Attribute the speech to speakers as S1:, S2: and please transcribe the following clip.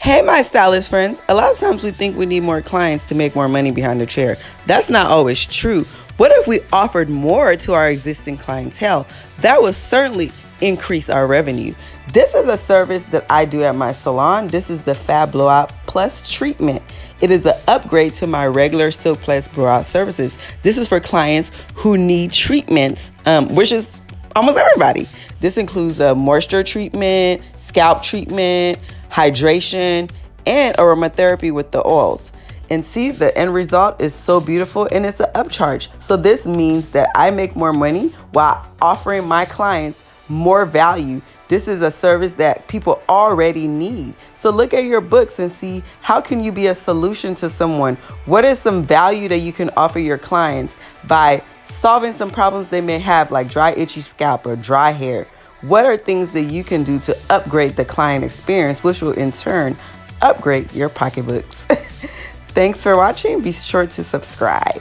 S1: Hey, my stylist friends. A lot of times we think we need more clients to make more money behind the chair. That's not always true. What if we offered more to our existing clientele? That would certainly increase our revenue. This is a service that I do at my salon. This is the Fab Blowout Plus treatment. It is an upgrade to my regular Silk Plus blowout services. This is for clients who need treatments, which is almost everybody. This includes a moisture treatment, scalp treatment, hydration, and aromatherapy with the oils. And see, the end result is so beautiful, and it's an upcharge. So this means that I make more money while offering my clients more value. This is a service that people already need. So look at your books and see, how can you be a solution to someone? What is some value that you can offer your clients by solving some problems they may have, like dry, itchy scalp or dry hair? What are things that you can do to upgrade the client experience, which will in turn upgrade your pocketbooks? Thanks for watching. Be sure to subscribe.